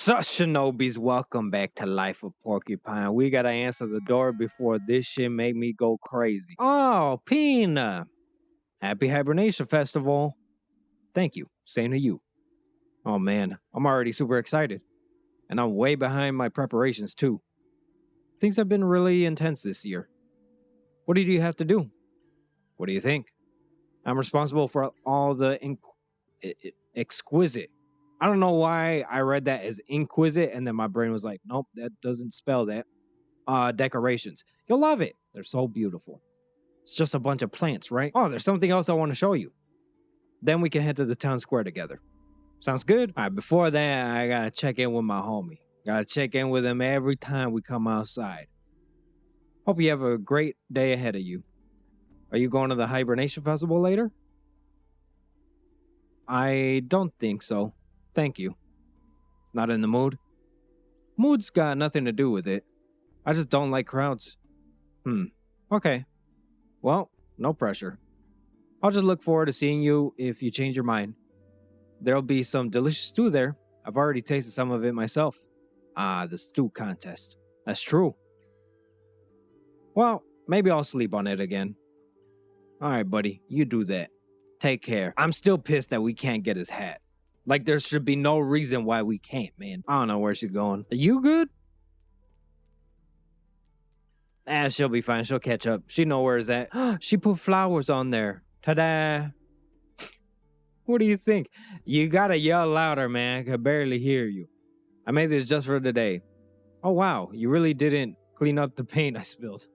So, Shinobis, welcome back to Life of Porcupine. We gotta answer the door before this shit make me go crazy. Oh, Pina! Happy Hibernation Festival. Thank you. Same to you. Oh man, I'm already super excited. And I'm way behind my preparations too. Things have been really intense this year. What did you have to do? What do you think? I'm responsible for all the exquisite. I don't know why I read that as inquisite, and then my brain was like, nope, that doesn't spell that. Decorations. You'll love it. They're so beautiful. It's just a bunch of plants, right? Oh, there's something else I want to show you. Then we can head to the town square together. Sounds good? All right, before that, I gotta check in with my homie. Gotta check in with him every time we come outside. Hope you have a great day ahead of you. Are you going to the Hibernation Festival later? I don't think so. Thank you. Not in the mood? Mood's got nothing to do with it. I just don't like crowds. Okay. Well, no pressure. I'll just look forward to seeing you if you change your mind. There'll be some delicious stew there. I've already tasted some of it myself. Ah, the stew contest. That's true. Well, maybe I'll sleep on it again. Alright, buddy, you do that. Take care. I'm still pissed that we can't get his hat. Like, there should be no reason why we can't, man. I don't know where she's going. Are you good? She'll be fine. She'll catch up. She knows where it's at. She put flowers on there. Ta-da. What do you think? You gotta yell louder, man. I can barely hear you. I made this just for today. Oh, wow. You really didn't clean up the paint I spilled.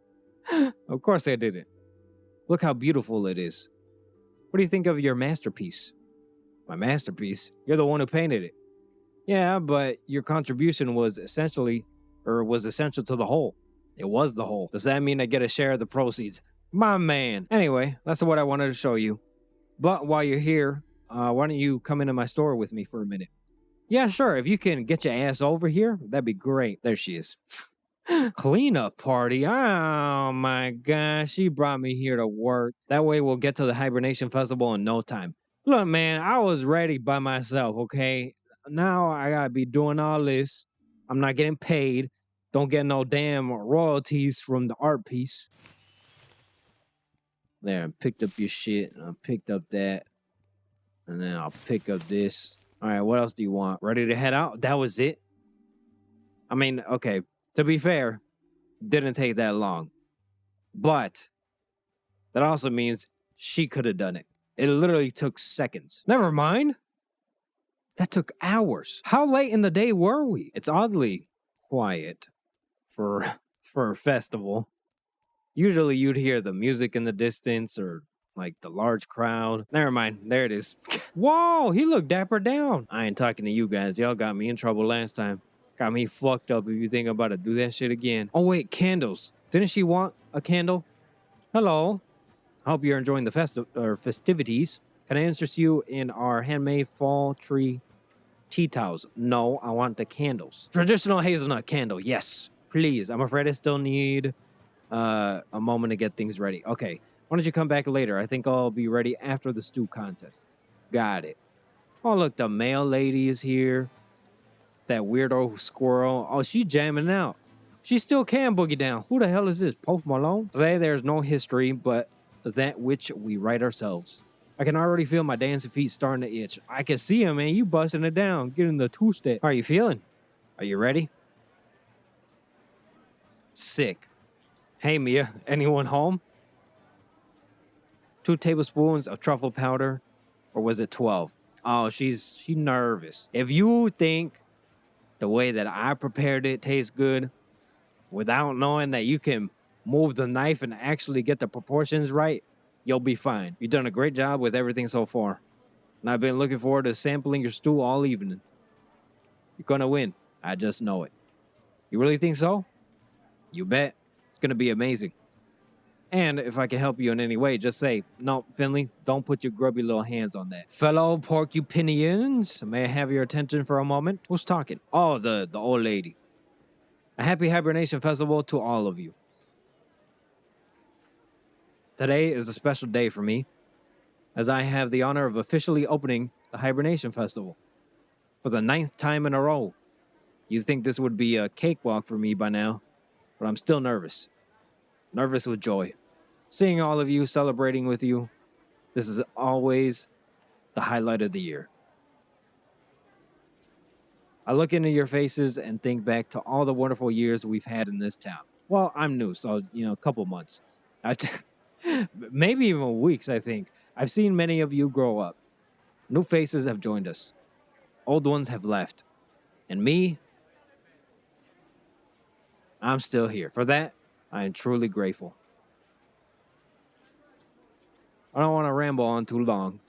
Of course I didn't. Look how beautiful it is. What do you think of your masterpiece? My masterpiece? You're the one who painted it. Yeah, but your contribution was essential to the whole. It was the whole. Does that mean I get a share of the proceeds? My man. Anyway, that's what I wanted to show you. But while you're here, why don't you come into my store with me for a minute? Yeah, sure. If you can get your ass over here, that'd be great. There she is. Cleanup party. Oh my gosh, she brought me here to work. That way we'll get to the Hibernation Festival in no time. Look, man, I was ready by myself, okay? Now I gotta be doing all this. I'm not getting paid. Don't get no damn royalties from the art piece. There, I picked up your shit, and I picked up that. And then I'll pick up this. All right, what else do you want? Ready to head out? That was it? I mean, okay, to be fair, didn't take that long. But that also means she could have done it. It literally took seconds. Never mind. That took hours. How late in the day were we? It's oddly quiet for a festival. Usually you'd hear the music in the distance or like the large crowd. Never mind. There it is. Whoa, he looked dapper down. I ain't talking to you guys. Y'all got me in trouble last time. Got me fucked up if you think I'm about to do that shit again. Oh wait, candles. Didn't she want a candle? Hello. I hope you're enjoying the festivities. Can I interest you in our handmade fall tree tea towels? No, I want the candles. Traditional hazelnut candle, yes. Please. I'm afraid I still need a moment to get things ready. Okay. Why don't you come back later? I think I'll be ready after the stew contest. Got it. Oh, look, the mail lady is here. That weirdo squirrel. Oh, she's jamming out. She still can boogie down. Who the hell is this? Post Malone? Today, there's no history, but that which we write ourselves. I can already feel my dancing feet starting to itch. I can see him, man. You busting it down. Getting the two-step. How are you feeling? Are you ready? Sick. Hey, Mia. Anyone home? 2 tablespoons of truffle powder. Or was it 12? Oh, she's nervous. If you think the way that I prepared it tastes good without knowing that you can move the knife and actually get the proportions right, you'll be fine. You've done a great job with everything so far. And I've been looking forward to sampling your stew all evening. You're gonna win. I just know it. You really think so? You bet. It's gonna be amazing. And if I can help you in any way, just say, no, Finley, don't put your grubby little hands on that. Fellow Porcupinians, may I have your attention for a moment? Who's talking? Oh, the old lady. A happy Hibernation Festival to all of you. Today is a special day for me, as I have the honor of officially opening the Hibernation Festival for the 9th time in a row. You'd think this would be a cakewalk for me by now, but I'm still nervous. Nervous with joy. Seeing all of you, celebrating with you, this is always the highlight of the year. I look into your faces and think back to all the wonderful years we've had in this town. Well, I'm new, so, a couple months. Maybe even weeks, I think. I've seen many of you grow up. New faces have joined us. Old ones have left. And me, I'm still here. For that, I am truly grateful. I don't want to ramble on too long.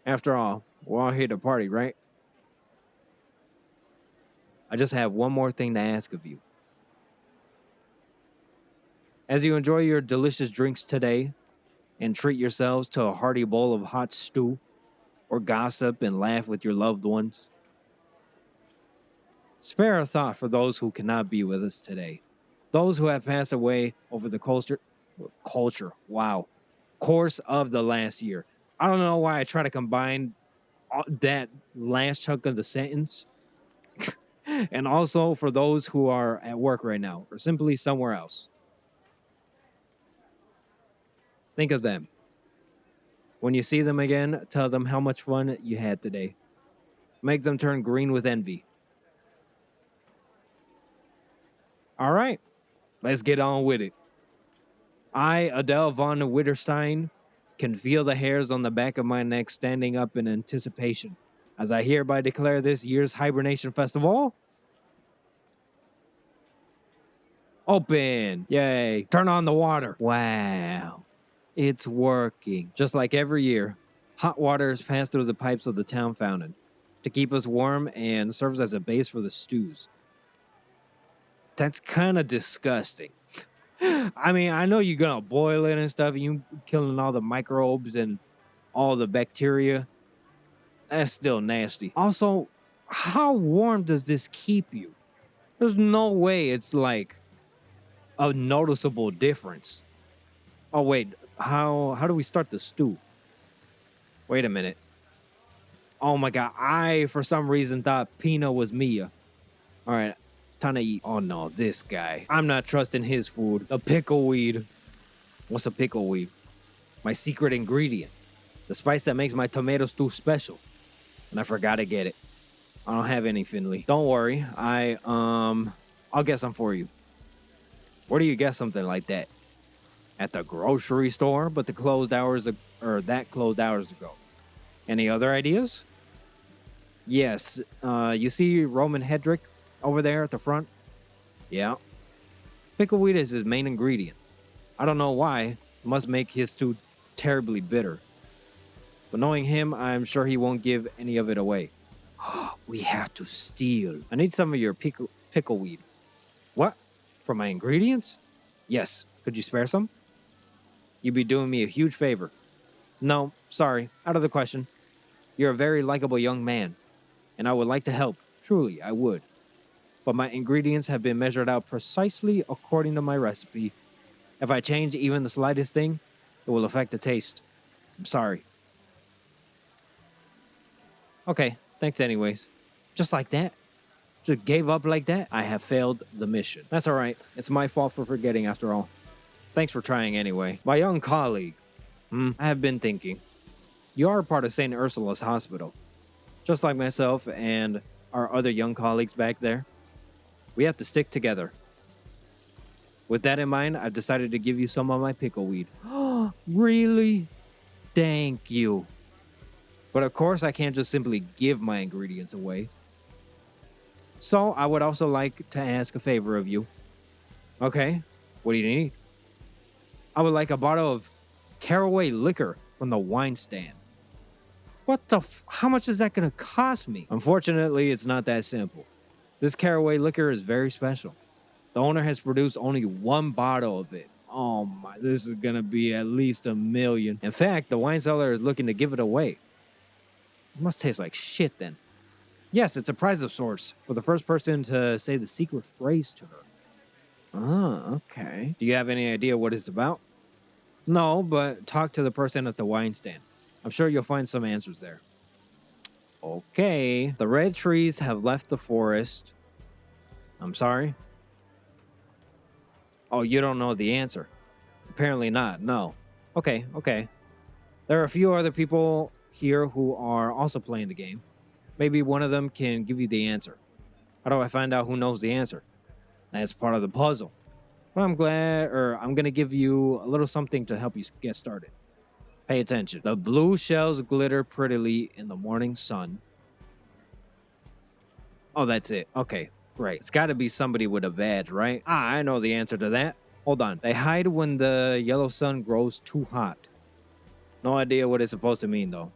After all, we're all here to party, right? I just have one more thing to ask of you. As you enjoy your delicious drinks today and treat yourselves to a hearty bowl of hot stew, or gossip and laugh with your loved ones, spare a thought for those who cannot be with us today. Those who have passed away over the course of the last year. I don't know why I try to combine that last chunk of the sentence. And also for those who are at work right now or simply somewhere else. Think of them. When you see them again, tell them how much fun you had today. Make them turn green with envy. All right, let's get on with it. I, Adele von Witterstein, can feel the hairs on the back of my neck standing up in anticipation as I hereby declare this year's Hibernation Festival open. Yay. Turn on the water. Wow. It's working. Just like every year, hot water is passed through the pipes of the town fountain to keep us warm and serves as a base for the stews. That's kind of disgusting. I mean, I know you're going to boil it and stuff, and you killing all the microbes and all the bacteria. That's still nasty. Also, how warm does this keep you? There's no way it's like a noticeable difference. Oh, wait. How do we start the stew? Wait a minute. Oh, my God. I, for some reason, thought Pino was Mia. All right. Time to eat. Oh, no. This guy. I'm not trusting his food. The pickleweed. What's a pickleweed? My secret ingredient. The spice that makes my tomato stew special. And I forgot to get it. I don't have any, Finley. Don't worry. I'll get some for you. Where do you get something like that? At the grocery store, but that closed hours ago. Any other ideas? Yes. You see Roman Hedrick over there at the front? Yeah. Pickleweed is his main ingredient. I don't know why. It must make his stew terribly bitter. But knowing him, I'm sure he won't give any of it away. We have to steal. I need some of your pickleweed. What? For my ingredients? Yes. Could you spare some? You'd be doing me a huge favor. No, sorry. Out of the question. You're a very likable young man, and I would like to help. Truly, I would. But my ingredients have been measured out precisely according to my recipe. If I change even the slightest thing, it will affect the taste. I'm sorry. Okay, thanks anyways. Just like that? Just gave up like that? I have failed the mission. That's all right. It's my fault for forgetting after all. Thanks for trying anyway. My young colleague. I have been thinking. You are part of St. Ursula's hospital. Just like myself and our other young colleagues back there. We have to stick together. With that in mind, I've decided to give you some of my pickleweed. Really? Thank you. But of course, I can't just simply give my ingredients away. So I would also like to ask a favor of you. Okay, what do you need? I would like a bottle of caraway liquor from the wine stand. What the how much is that going to cost me? Unfortunately, it's not that simple. This caraway liquor is very special. The owner has produced only one bottle of it. Oh my, this is going to be at least $1 million. In fact, the wine seller is looking to give it away. It must taste like shit then. Yes, it's a prize of sorts for the first person to say the secret phrase to her. Oh, okay. Do you have any idea what it's about? No, but talk to the person at the wine stand. I'm sure you'll find some answers there. Okay. The red trees have left the forest. I'm sorry? Oh, you don't know the answer. Apparently not, no. Okay. There are a few other people here who are also playing the game. Maybe one of them can give you the answer. How do I find out who knows the answer? That's part of the puzzle. But I'm going to give you a little something to help you get started. Pay attention. The blue shells glitter prettily in the morning sun. Oh, that's it. Okay, great. It's got to be somebody with a badge, right? I know the answer to that. Hold on. They hide when the yellow sun grows too hot. No idea what it's supposed to mean, though.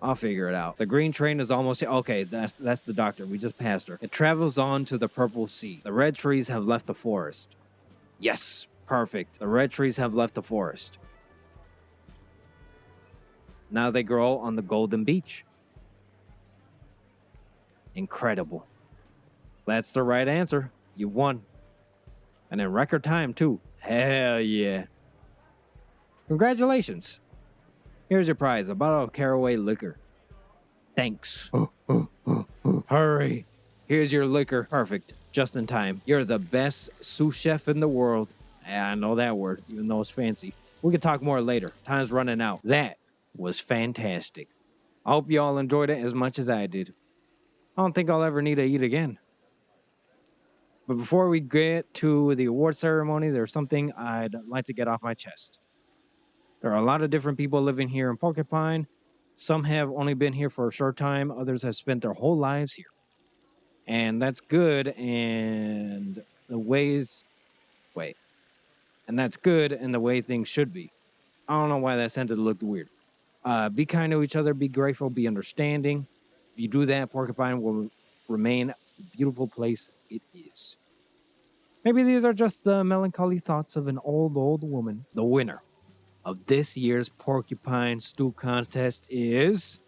I'll figure it out. The green train is almost here. Okay, that's the doctor. We just passed her. It travels on to the purple sea. The red trees have left the forest. Yes, perfect. The red trees have left the forest. Now they grow on the golden beach. Incredible. That's the right answer. You won. And in record time, too. Hell yeah. Congratulations. Here's your prize, a bottle of Caraway liquor. Thanks. Hurry. Here's your liquor. Perfect. Just in time. You're the best sous chef in the world. Yeah, I know that word, even though it's fancy. We can talk more later. Time's running out. That was fantastic. I hope you all enjoyed it as much as I did. I don't think I'll ever need to eat again. But before we get to the award ceremony, there's something I'd like to get off my chest. There are a lot of different people living here in Porcupine. Some have only been here for a short time. Others have spent their whole lives here. And that's good, and that's good in the way things should be. I don't know why that sentence looked weird. Be kind to each other, be grateful, be understanding. If you do that, Porcupine will remain the beautiful place it is. Maybe these are just the melancholy thoughts of an old woman. The winner of this year's Porcupine Stew Contest is...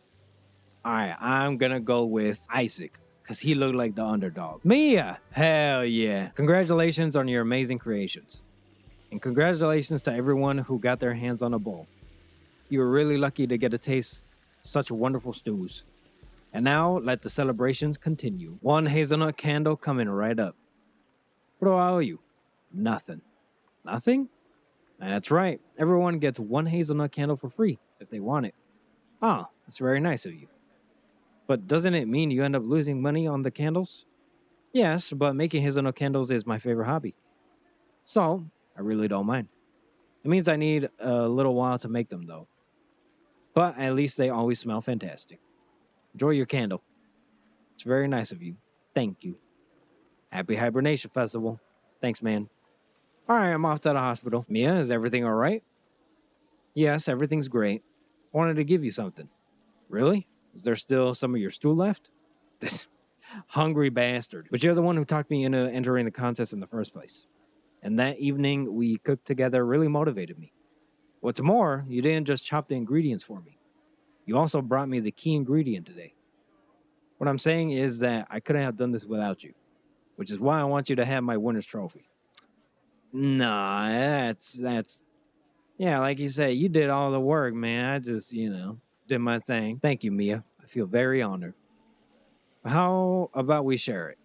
Alright, I'm gonna go with Isaac, because he looked like the underdog. Mia! Hell yeah. Congratulations on your amazing creations. And congratulations to everyone who got their hands on a bowl. You were really lucky to get to taste such wonderful stews. And now, let the celebrations continue. One hazelnut candle coming right up. What do I owe you? Nothing. Nothing? That's right. Everyone gets one hazelnut candle for free if they want it. Oh, that's very nice of you. But doesn't it mean you end up losing money on the candles? Yes, but making hazelnut candles is my favorite hobby. So, I really don't mind. It means I need a little while to make them, though. But at least they always smell fantastic. Enjoy your candle. It's very nice of you. Thank you. Happy Hibernation Festival. Thanks, man. All right, I'm off to the hospital. Mia, is everything all right? Yes, everything's great. I wanted to give you something. Really? Is there still some of your stew left? This hungry bastard. But you're the one who talked me into entering the contest in the first place. And that evening we cooked together really motivated me. What's more, you didn't just chop the ingredients for me. You also brought me the key ingredient today. What I'm saying is that I couldn't have done this without you, which is why I want you to have my winner's trophy. Nah, that's... Yeah, like you say, you did all the work, man. I just, did my thing. Thank you, Mia. I feel very honored. How about we share it?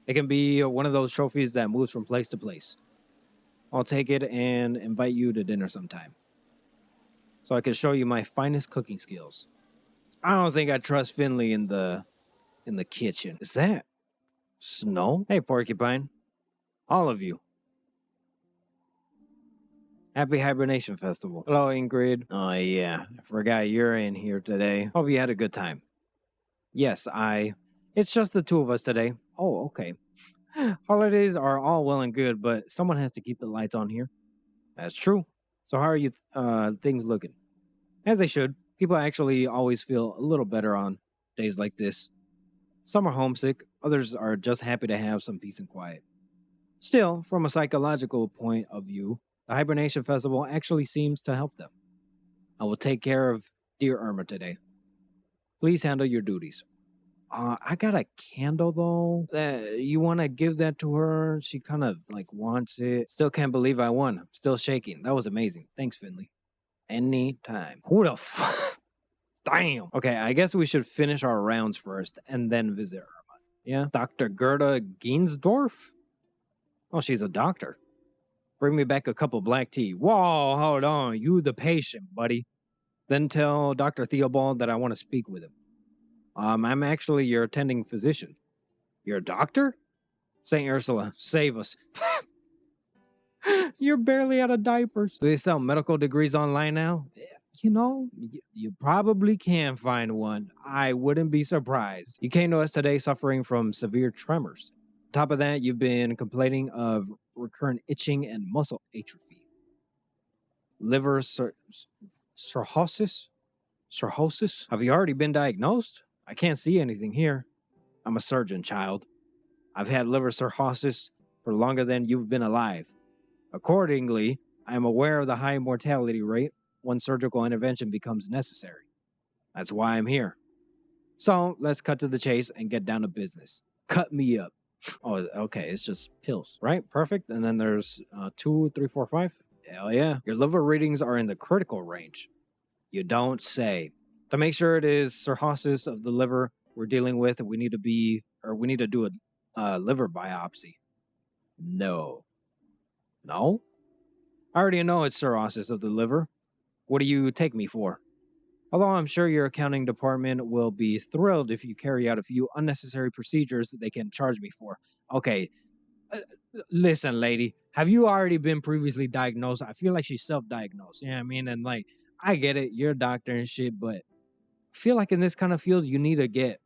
It can be one of those trophies that moves from place to place. I'll take it and invite you to dinner sometime, so I can show you my finest cooking skills. I don't think I trust Finley in the kitchen. Is that snow? Hey, Porcupine. All of you. Happy Hibernation Festival. Hello, Ingrid. Oh, yeah. I forgot you're in here today. Hope you had a good time. Yes, It's just the two of us today. Oh, okay. Holidays are all well and good, but someone has to keep the lights on here. That's true. So how are you things looking? As they should. People actually always feel a little better on days like this. Some are homesick. Others are just happy to have some peace and quiet. Still, from a psychological point of view, the Hibernation Festival actually seems to help them. I will take care of dear Irma today. Please handle your duties. I got a candle, though. You want to give that to her? She kind of, wants it. Still can't believe I won. I'm still shaking. That was amazing. Thanks, Finley. Anytime. Who the fuck? Damn. Okay, I guess we should finish our rounds first and then visit Irma. Yeah, Dr. Gerda Ginsdorf? Oh, she's a doctor. Bring me back a cup of black tea. Whoa, hold on. You the patient, buddy. Then tell Dr. Theobald that I want to speak with him. I'm actually your attending physician. You're a doctor? St. Ursula, save us. You're barely out of diapers. Do they sell medical degrees online now? You know, you probably can find one. I wouldn't be surprised. You came to us today suffering from severe tremors. On top of that, you've been complaining of recurrent itching and muscle atrophy. Liver cirrhosis? Cirrhosis? Have you already been diagnosed? I can't see anything here. I'm a surgeon, child. I've had liver cirrhosis for longer than you've been alive. Accordingly, I am aware of the high mortality rate when surgical intervention becomes necessary. That's why I'm here. So, let's cut to the chase and get down to business. Cut me up. Oh, okay, it's just pills, right? Perfect. And then there's 2, 3, 4, 5. Hell yeah. Your liver readings are in the critical range. You don't say. To make sure it is cirrhosis of the liver we're dealing with, we need to do a liver biopsy. No. No? I already know it's cirrhosis of the liver. What do you take me for? Although I'm sure your accounting department will be thrilled if you carry out a few unnecessary procedures that they can charge me for. Okay, listen, lady. Have you already been previously diagnosed? I feel like she's self-diagnosed. You know what I mean? And like, I get it. You're a doctor and shit, but I feel like in this kind of field, you need to get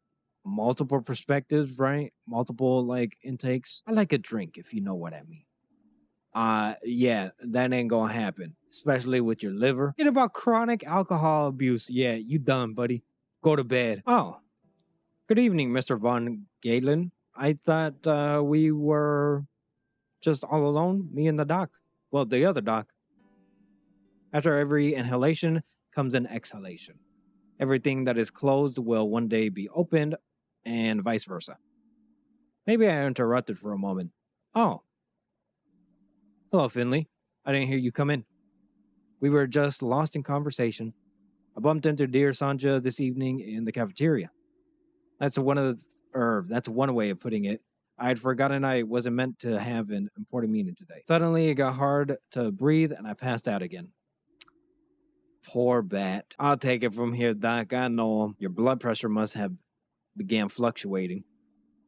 multiple perspectives, right? Multiple, like, intakes. I like a drink, if you know what I mean. Yeah, that ain't gonna happen, especially with your liver. Get about chronic alcohol abuse. Yeah, you done, buddy. Go to bed. Oh, good evening, Mr. Von Galen. I thought we were just all alone, me and the doc. Well, the other doc. After every inhalation comes an exhalation. Everything that is closed will one day be opened, and vice versa. Maybe I interrupted for a moment. Oh. Hello, Finley. I didn't hear you come in. We were just lost in conversation. I bumped into dear Sanja this evening in the cafeteria. That's one way of putting it. I had forgotten I wasn't meant to have an important meeting today. Suddenly, it got hard to breathe, and I passed out again. Poor bat. I'll take it from here, Doc. I know your blood pressure must have began fluctuating.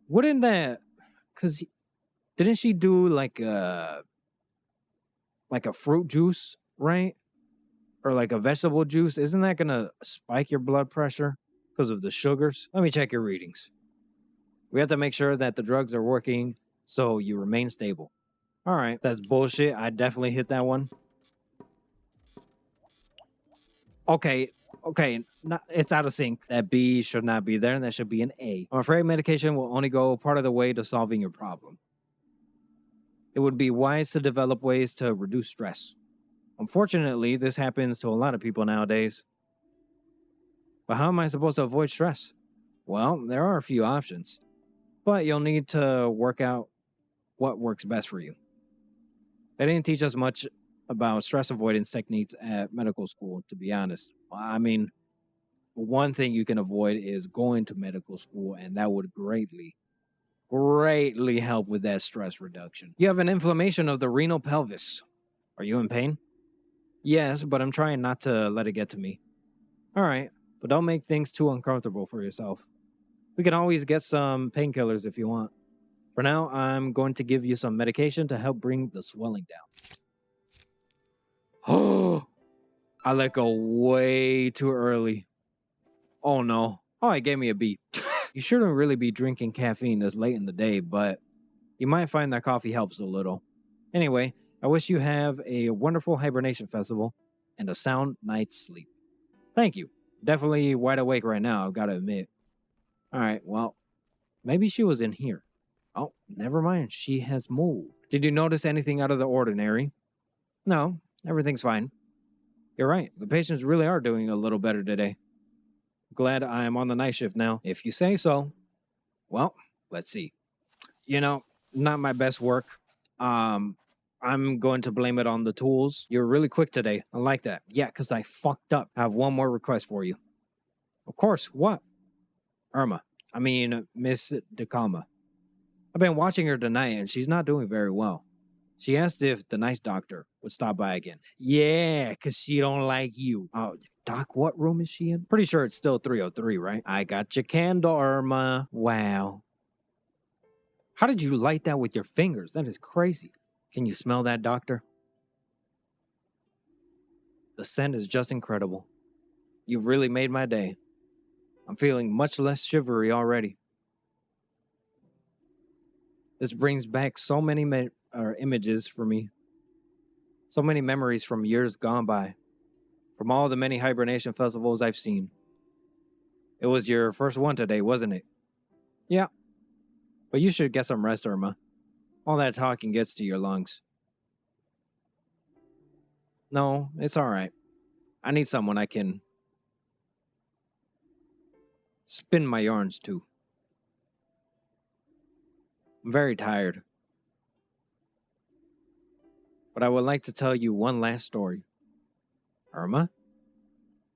Wouldn't that... Because didn't she do like a fruit juice, right? Or like a vegetable juice. Isn't that going to spike your blood pressure because of the sugars? Let me check your readings. We have to make sure that the drugs are working so you remain stable. All right, that's bullshit. I definitely hit that one. Okay, it's out of sync. That B should not be there, and that should be an A. I'm afraid medication will only go part of the way to solving your problem. It would be wise to develop ways to reduce stress. Unfortunately, this happens to a lot of people nowadays. But how am I supposed to avoid stress? Well, there are a few options, but you'll need to work out what works best for you. They didn't teach us much about stress avoidance techniques at medical school, to be honest. I mean, one thing you can avoid is going to medical school, and that would greatly help with that stress reduction. You have an inflammation of the renal pelvis. Are you in pain? Yes, but I'm trying not to let it get to me. All right, but don't make things too uncomfortable for yourself. We can always get some painkillers if you want. For now, I'm going to give you some medication to help bring the swelling down. Oh, I let go way too early. Oh no. Oh, it gave me a beat. You shouldn't really be drinking caffeine this late in the day, but you might find that coffee helps a little. Anyway, I wish you have a wonderful hibernation festival and a sound night's sleep. Thank you. Definitely wide awake right now, I've got to admit. All right, well, maybe she was in here. Oh, never mind. She has moved. Did you notice anything out of the ordinary? No, everything's fine. You're right. The patients really are doing a little better today. Glad I am on the night shift now, if you say so. Well, let's see. You know, not my best work. I'm going to blame it on the tools. You're really quick today. I like that. Yeah, because I fucked up. I have one more request for you. Of course. What? Irma, I mean, Miss DeCalma. I've been watching her tonight, and she's not doing very well. She asked if the nice doctor would stop by again. Yeah, because she don't like you. Oh, Doc, what room is she in? Pretty sure it's still 303, right? I got your candle, Irma. Wow. How did you light that with your fingers? That is crazy. Can you smell that, doctor? The scent is just incredible. You've really made my day. I'm feeling much less shivery already. This brings back so many images for me. So many memories from years gone by. From all the many hibernation festivals I've seen. It was your first one today, wasn't it? Yeah. But you should get some rest, Irma. All that talking gets to your lungs. No, it's all right. I need someone I can spin my yarns to. I'm very tired. But I would like to tell you one last story. Irma?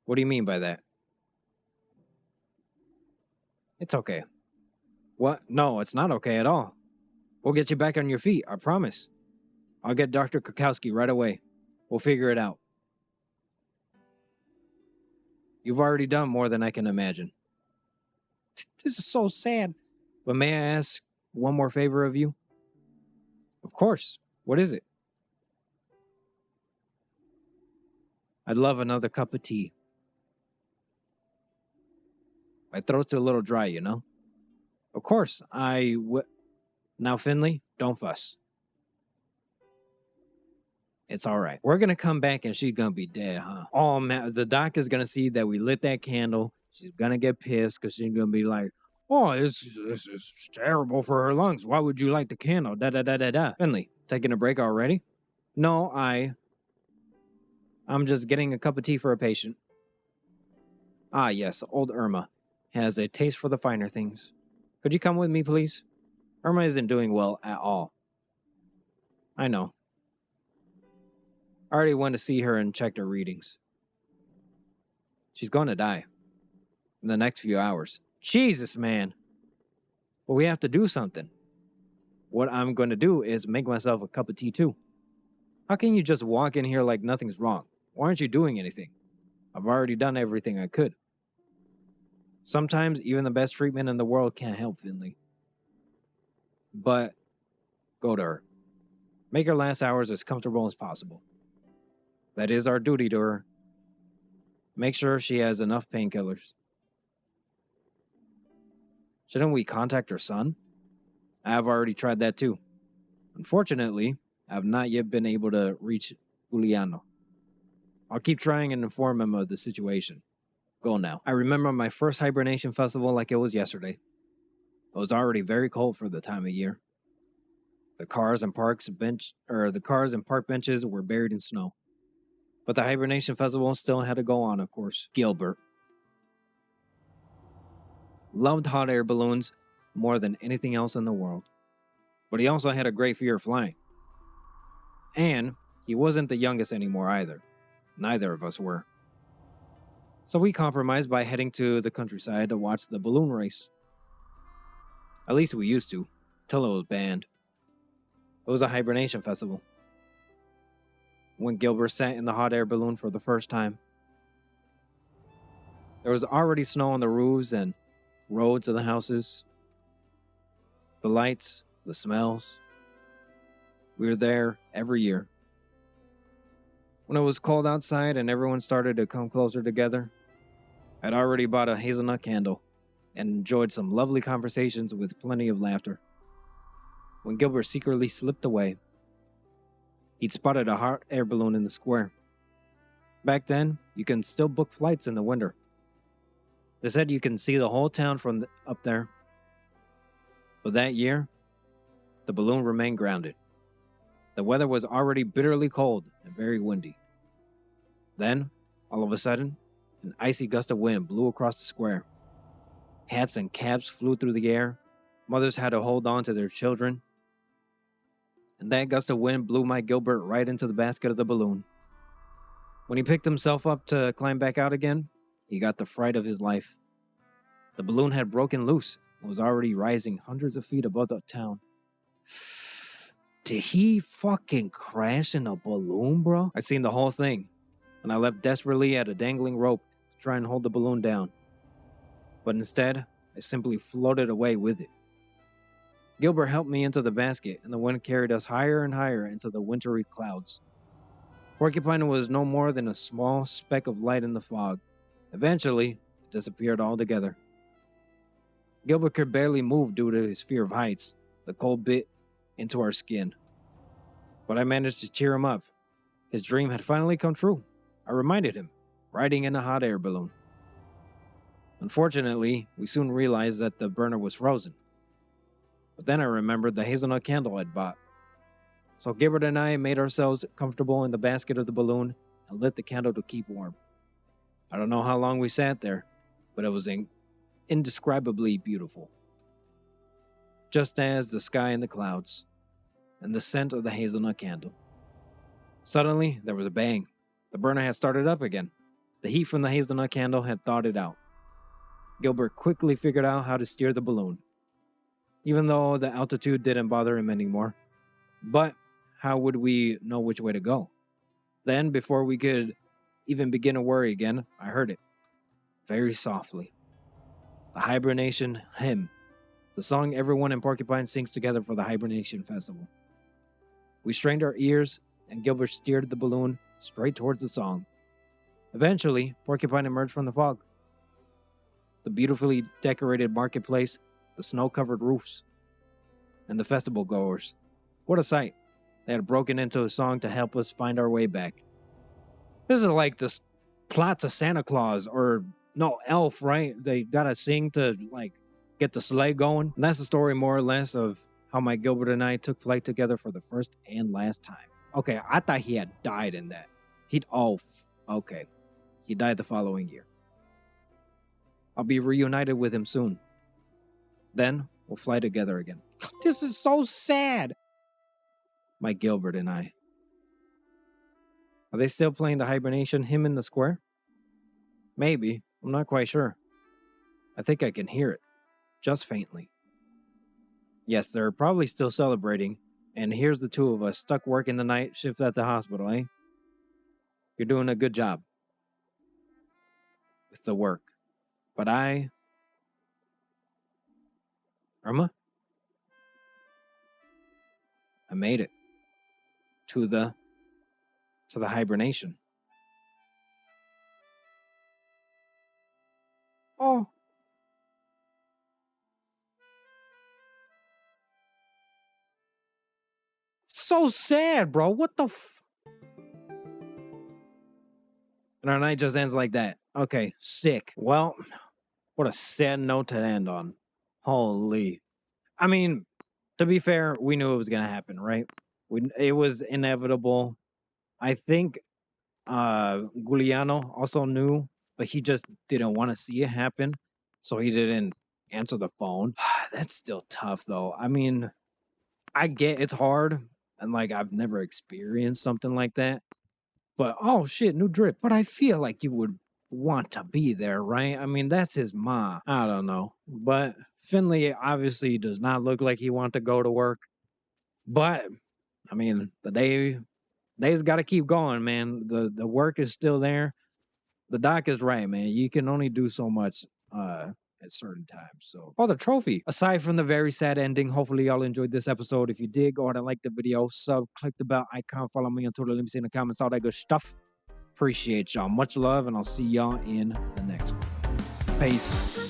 What do you mean by that? It's okay. What? No, it's not okay at all. We'll get you back on your feet, I promise. I'll get Dr. Kukowski right away. We'll figure it out. You've already done more than I can imagine. This is so sad. But may I ask one more favor of you? Of course. What is it? I'd love another cup of tea. My throat's a little dry, you know? Of course, Now, Finley, don't fuss. It's all right. We're going to come back and she's going to be dead, huh? Oh, man, the doctor's going to see that we lit that candle. She's going to get pissed because she's going to be like, oh, this is terrible for her lungs. Why would you light the candle? Da-da-da-da-da. Finley, taking a break already? No, I'm just getting a cup of tea for a patient. Ah, yes, old Irma has a taste for the finer things. Could you come with me, please? Irma isn't doing well at all. I know. I already went to see her and checked her readings. She's going to die in the next few hours. Jesus, man. But we have to do something. What I'm going to do is make myself a cup of tea too. How can you just walk in here like nothing's wrong? Why aren't you doing anything? I've already done everything I could. Sometimes even the best treatment in the world can't help Finley. But go to her. Make her last hours as comfortable as possible. That is our duty to her. Make sure she has enough painkillers. Shouldn't we contact her son? I have already tried that too. Unfortunately, I have not yet been able to reach Giuliano. I'll keep trying and inform him of the situation. Go now. I remember my first hibernation festival like it was yesterday. It was already very cold for the time of year. The cars and park benches were buried in snow. But the hibernation festival still had to go on, of course. Gilbert loved hot air balloons more than anything else in the world. But he also had a great fear of flying. And he wasn't the youngest anymore either. Neither of us were. So we compromised by heading to the countryside to watch the balloon race. At least we used to, till it was banned. It was a hibernation festival. When Gilbert sat in the hot air balloon for the first time. There was already snow on the roofs and roads of the houses. The lights, the smells. We were there every year. When it was cold outside and everyone started to come closer together, I'd already bought a hazelnut candle and enjoyed some lovely conversations with plenty of laughter. When Gilbert secretly slipped away, he'd spotted a hot air balloon in the square. Back then, you can still book flights in the winter. They said you can see the whole town from up there. But that year, the balloon remained grounded. The weather was already bitterly cold and very windy. Then, all of a sudden, an icy gust of wind blew across the square. Hats and caps flew through the air. Mothers had to hold on to their children. And that gust of wind blew my Gilbert right into the basket of the balloon. When he picked himself up to climb back out again, he got the fright of his life. The balloon had broken loose, and was already rising hundreds of feet above the town. Did he fucking crash in a balloon, bro? I seen the whole thing, and I leapt desperately at a dangling rope to try and hold the balloon down. But instead, I simply floated away with it. Gilbert helped me into the basket, and the wind carried us higher and higher into the wintry clouds. Porcupine was no more than a small speck of light in the fog. Eventually, it disappeared altogether. Gilbert could barely move due to his fear of heights. The cold bit into our skin. But I managed to cheer him up. His dream had finally come true. I reminded him, riding in a hot air balloon. Unfortunately, we soon realized that the burner was frozen. But then I remembered the hazelnut candle I'd bought. So Gilbert and I made ourselves comfortable in the basket of the balloon and lit the candle to keep warm. I don't know how long we sat there, but it was indescribably beautiful. Just as the sky and the clouds, and the scent of the hazelnut candle. Suddenly, there was a bang. The burner had started up again. The heat from the hazelnut candle had thawed it out. Gilbert quickly figured out how to steer the balloon, even though the altitude didn't bother him anymore. But how would we know which way to go? Then, before we could even begin to worry again, I heard it, very softly. The hibernation hymn, the song everyone in Porcupine sings together for the hibernation festival. We strained our ears, and Gilbert steered the balloon straight towards the song. Eventually, Porcupine emerged from the fog. The beautifully decorated marketplace, the snow-covered roofs, and the festival goers. What a sight. They had broken into a song to help us find our way back. This is like the plot to Santa Claus, or no, Elf, right? They gotta sing to, like, get the sleigh going. And that's the story, more or less, of how my Gilbert and I took flight together for the first and last time. Okay, I thought he had died in that. Okay. He died the following year. I'll be reunited with him soon. Then, we'll fly together again. This is so sad. My Gilbert and I. Are they still playing the hibernation hymn in the square? Maybe. I'm not quite sure. I think I can hear it. Just faintly. Yes, they're probably still celebrating. And here's the two of us stuck working the night shift at the hospital, eh? You're doing a good job with the work. But Irma? I made it. To the hibernation. Oh. So sad, bro. What the And our night just ends like that. Okay, sick. Well, what a sad note to end on. Holy. I mean, to be fair, we knew it was going to happen, right? It was inevitable. I think Giuliano also knew, but he just didn't want to see it happen, so he didn't answer the phone. That's still tough, though. I mean, I get it's hard, and like I've never experienced something like that. But oh shit, new drip. But I feel like you would want to be there, right? I mean, that's his mom. I don't know. But Finley obviously does not look like he wants to go to work. But I mean, the day's got to keep going, man. The work is still there. The doc is right, man. You can only do so much at certain times. So, the trophy. Aside from the very sad ending, hopefully y'all enjoyed this episode. If you did, go ahead and like the video, sub, click the bell icon, follow me on Twitter, let me see in the comments, all that good stuff. Appreciate y'all. Much love, and I'll see y'all in the next one. Peace.